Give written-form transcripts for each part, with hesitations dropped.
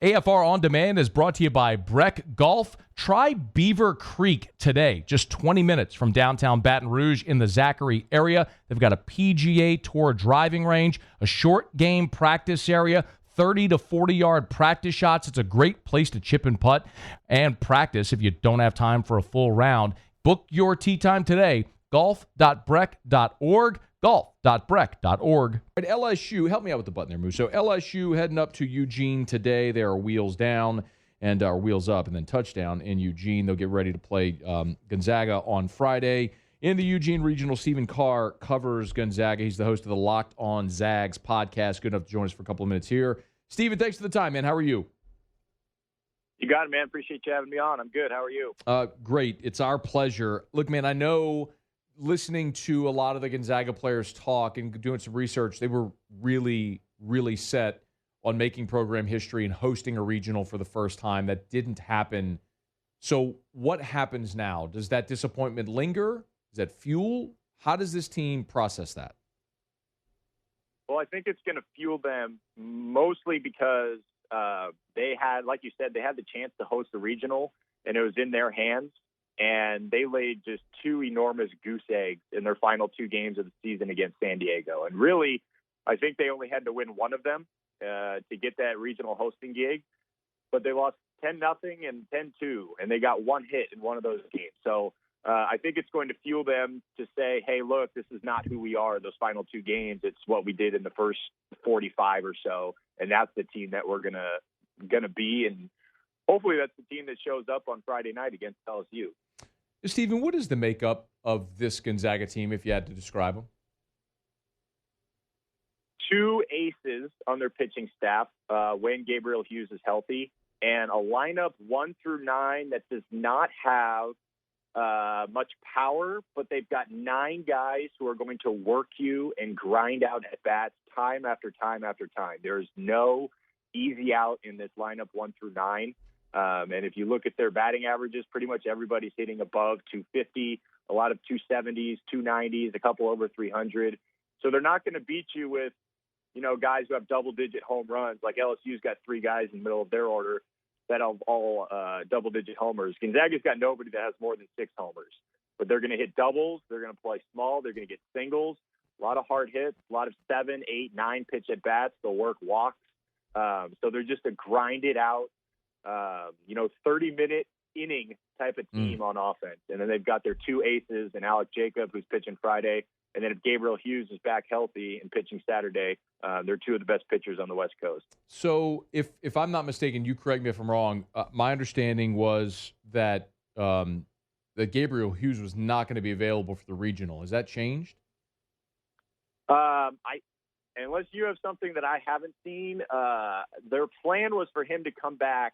AFR On Demand is brought to you by Breck Golf. Try Beaver Creek today, just 20 minutes from downtown Baton Rouge in the Zachary area. They've got a PGA Tour driving range, a short game practice area, 30 to 40-yard practice shots. It's a great place to chip and putt and practice if you don't have time for a full round. Book your tee time today, golf.breck.org. golf.breck.org. At LSU, help me out with the button there, Moose. So LSU heading up to Eugene today. They are wheels down and wheels up and then touchdown in Eugene. They'll get ready to play Gonzaga on Friday. In the Eugene Regional, Stephen Carr covers Gonzaga. He's the host of the Locked On Zags podcast. Good enough to join us for a couple of minutes here. Stephen, thanks for the time, man. How are you? You got it, man. Appreciate you having me on. I'm good. How are you? Great. It's our pleasure. Look, man, I know listening to a lot of the Gonzaga players talk and doing some research, they were really, really set on making program history and hosting a regional for the first time. That didn't happen. So what happens now? Does that disappointment linger? Does that fuel? How does this team process that? Well, I think it's going to fuel them mostly because they had, like you said, they had the chance to host a regional, and it was in their hands. And they laid just two enormous goose eggs in their final two games of the season against San Diego. And really, I think they only had to win one of them to get that regional hosting gig. But they lost 10-0 and 10-2, and they got one hit in one of those games. So I think it's going to fuel them to say, hey, look, this is not who we are, those final two games. It's what we did in the first 45 or so, and that's the team that we're gonna be. And hopefully that's the team that shows up on Friday night against LSU. Stephen, what is the makeup of this Gonzaga team, if you had to describe them? Two aces on their pitching staff when Gabriel Hughes is healthy, and a lineup 1 through 9 that does not have much power, but they've got 9 guys who are going to work you and grind out at bats time after time after time. There's no easy out in this lineup 1 through 9. And if you look at their batting averages, pretty much everybody's hitting above 250, a lot of 270s, 290s, a couple over 300. So they're not going to beat you with, guys who have double-digit home runs. Like LSU's got 3 guys in the middle of their order that have all double-digit homers. Gonzaga's got nobody that has more than 6 homers. But they're going to hit doubles. They're going to play small. They're going to get singles, a lot of hard hits, a lot of 7, 8, 9 pitch at-bats. They'll work walks. So they're just a grind-it-out, 30-minute inning type of team on offense. And then they've got their 2 aces and Alec Jacob, who's pitching Friday. And then if Gabriel Hughes is back healthy and pitching Saturday, they're 2 of the best pitchers on the West Coast. So if I'm not mistaken, you correct me if I'm wrong, my understanding was that that Gabriel Hughes was not going to be available for the regional. Has that changed? Unless you have something that I haven't seen, their plan was for him to come back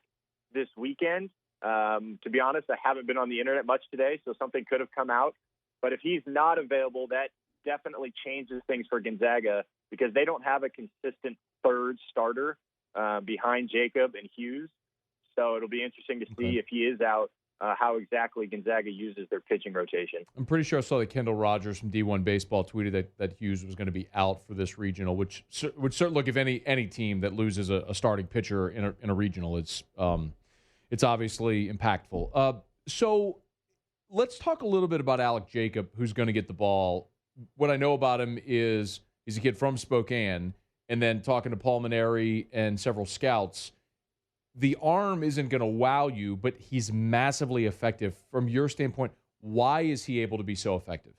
this weekend. To be honest, I haven't been on the internet much today, so something could have come out. But if he's not available, that definitely changes things for Gonzaga because they don't have a consistent third starter behind Jacob and Hughes. So it'll be interesting to see if he is out, how exactly Gonzaga uses their pitching rotation. I'm pretty sure I saw that Kendall Rogers from D1 Baseball tweeted that Hughes was going to be out for this regional, which would certainly look if any team that loses a starting pitcher in a regional, it's obviously impactful. So let's talk a little bit about Alec Jacob, who's going to get the ball. What I know about him is he's a kid from Spokane, and then talking to Paul Maneri and several scouts, the arm isn't going to wow you, but he's massively effective. From your standpoint, why is he able to be so effective?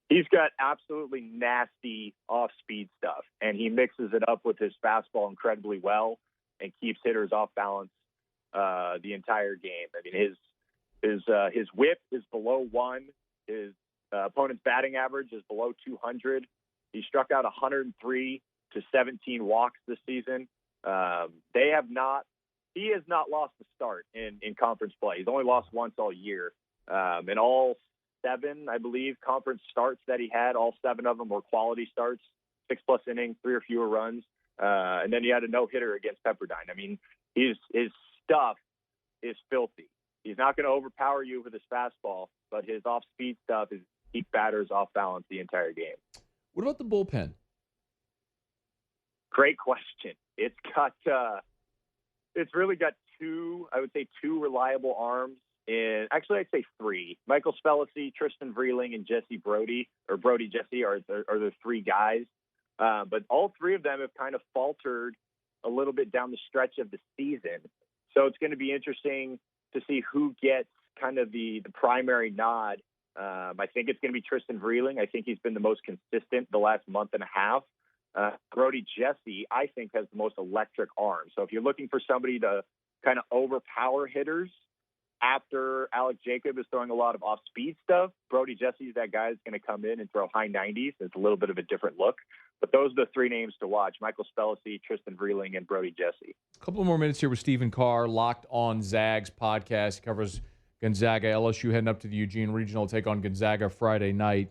He's got absolutely nasty off-speed stuff, and he mixes it up with his fastball incredibly well and keeps hitters off balance the entire game. I mean, his whip is below 1. His opponent's batting average is below 200. He struck out 103 to 17 walks this season. He has not lost a start in conference play. He's only lost once all year. And all 7, I believe, conference starts that he had, all 7 of them were quality starts, 6+ innings, 3 or fewer runs. And then he had a no-hitter against Pepperdine. I mean, his stuff is filthy. He's not going to overpower you with his fastball, but his off-speed stuff is keep batters off balance the entire game. What about the bullpen? Great question. It's got it's really got two reliable arms. Actually, I'd say three. Michael Spellacy, Tristan Vreeling, and Jesse Brody, or Brody Jesse, are the three guys. But all three of them have kind of faltered a little bit down the stretch of the season. So it's going to be interesting to see who gets kind of the primary nod. I think it's going to be Tristan Vreeling. I think he's been the most consistent the last month and a half. Brody Jesse, I think, has the most electric arm. So if you're looking for somebody to kind of overpower hitters after Alex Jacob is throwing a lot of off-speed stuff, Brody Jesse is that guy that's going to come in and throw high 90s. It's a little bit of a different look. But those are the three names to watch: Michael Spellacy, Tristan Vreeling, and Brody Jesse. A couple more minutes here with Stephen Carr, Locked on Zags podcast. He covers Gonzaga, LSU heading up to the Eugene Regional, take on Gonzaga Friday night.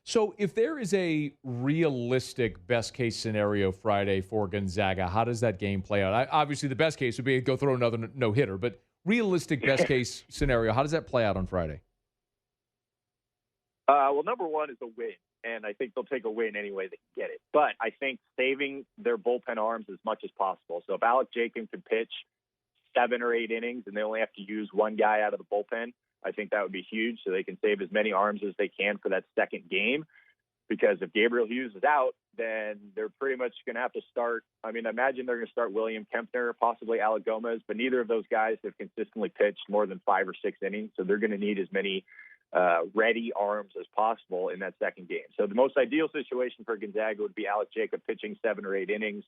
So if there is a realistic best-case scenario Friday for Gonzaga, how does that game play out? Obviously, the best case would be go throw another no-hitter, but realistic best-case scenario, how does that play out on Friday? Well, number one is a win, and I think they'll take a win any way they can get it. But I think saving their bullpen arms as much as possible. So if Alex Jacob can pitch 7 or 8 innings and they only have to use one guy out of the bullpen, I think that would be huge, so they can save as many arms as they can for that second game. Because if Gabriel Hughes is out, then they're pretty much going to have to start. I mean, I imagine they're going to start William Kempner, possibly Alec Gomez, but neither of those guys have consistently pitched more than 5 or 6 innings, so they're going to need as many ready arms as possible in that second game. So the most ideal situation for Gonzaga would be Alex Jacob pitching 7 or 8 innings,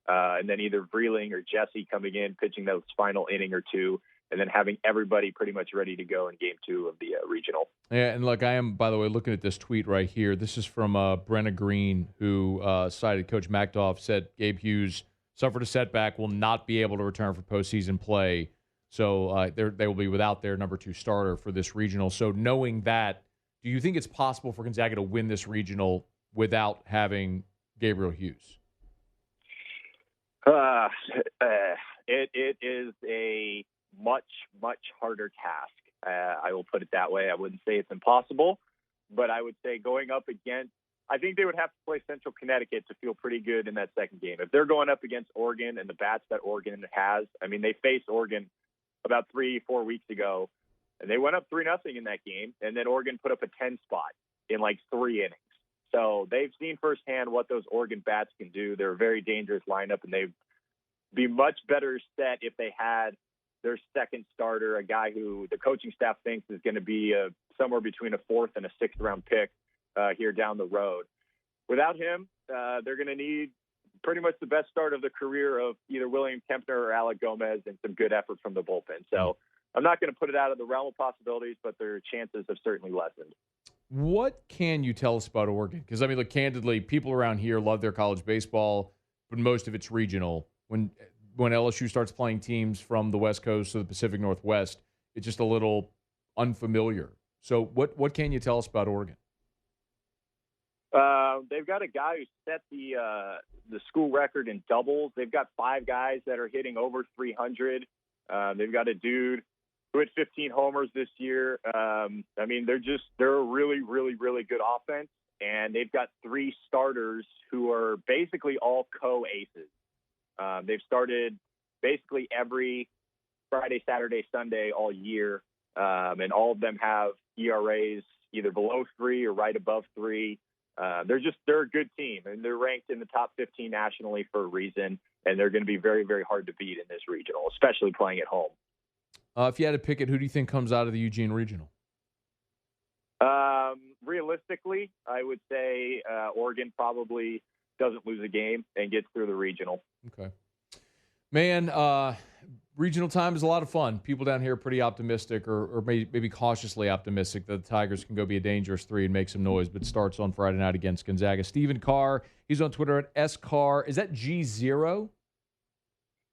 and then either Vreeling or Jesse coming in, pitching those final inning or two, and then having everybody pretty much ready to go in game 2 of the regional. Yeah, and look, I am, by the way, looking at this tweet right here. This is from Brenna Green, who cited Coach Macdoff, said Gabe Hughes suffered a setback, will not be able to return for postseason play. So they will be without their number 2 starter for this regional. So knowing that, do you think it's possible for Gonzaga to win this regional without having Gabriel Hughes? It is a much harder task. I will put it that way. I wouldn't say it's impossible, but I would say going up against, I think they would have to play Central Connecticut to feel pretty good in that second game. If they're going up against Oregon and the bats that Oregon has, I mean, they faced Oregon about 3-4 weeks ago, and they went up 3-0 in that game, and then Oregon put up a 10 spot in like 3 innings. So they've seen firsthand what those Oregon bats can do. They're a very dangerous lineup, and they'd be much better set if they had their second starter, a guy who the coaching staff thinks is going to be somewhere between a 4th and a 6th round pick here down the road. Without him, they're going to need pretty much the best start of the career of either William Kempner or Alec Gomez and some good effort from the bullpen. So I'm not going to put it out of the realm of possibilities, but their chances have certainly lessened. What can you tell us about Oregon? Because, I mean, look, candidly, people around here love their college baseball, but most of it's regional. When LSU starts playing teams from the West Coast to the Pacific Northwest, it's just a little unfamiliar. So what can you tell us about Oregon? They've got a guy who set the school record in doubles. They've got 5 guys that are hitting over 300. They've got a dude who hit 15 homers this year. I mean, they're a really, really, really good offense, and they've got 3 starters who are basically all co-aces. They've started basically every Friday, Saturday, Sunday all year, and all of them have ERAs either below 3 or right above 3. They're a good team, and they're ranked in the top 15 nationally for a reason, and they're going to be very, very hard to beat in this regional, especially playing at home. If you had to pick it, who do you think comes out of the Eugene Regional? Realistically, I would say Oregon probably doesn't lose a game and gets through the regional. Okay. Man, regional time is a lot of fun. People down here are pretty optimistic or maybe cautiously optimistic that the Tigers can go be a dangerous 3 and make some noise, but starts on Friday night against Gonzaga. Stephen Carr, he's on Twitter at SCarr. Is that G0?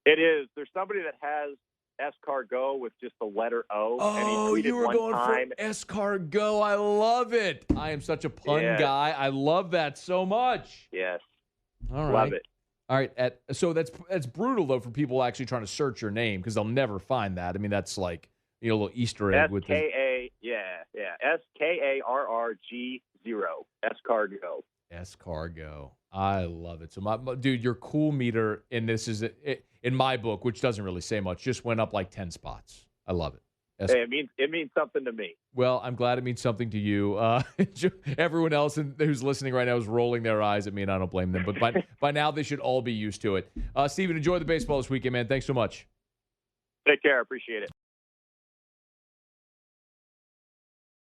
It is. There's somebody that has SCarGo with just the letter O. Oh, and he tweeted you were one going time, for SCarGo. I love it. I am such a pun guy. I love that so much. Yes. All right. Love it. All right. So that's brutal, though, for people actually trying to search your name because they'll never find that. I mean, that's like, a little Easter egg with the SKARRG0. SCarGo. Escargot. I love it. So, dude, your cool meter, and this is in my book, which doesn't really say much, just went up like 10 spots. I love it. Hey, it means something to me. Well, I'm glad it means something to you. Everyone else who's listening right now is rolling their eyes at me, and I don't blame them. But by now, they should all be used to it. Steven, enjoy the baseball this weekend, man. Thanks so much. Take care. Appreciate it.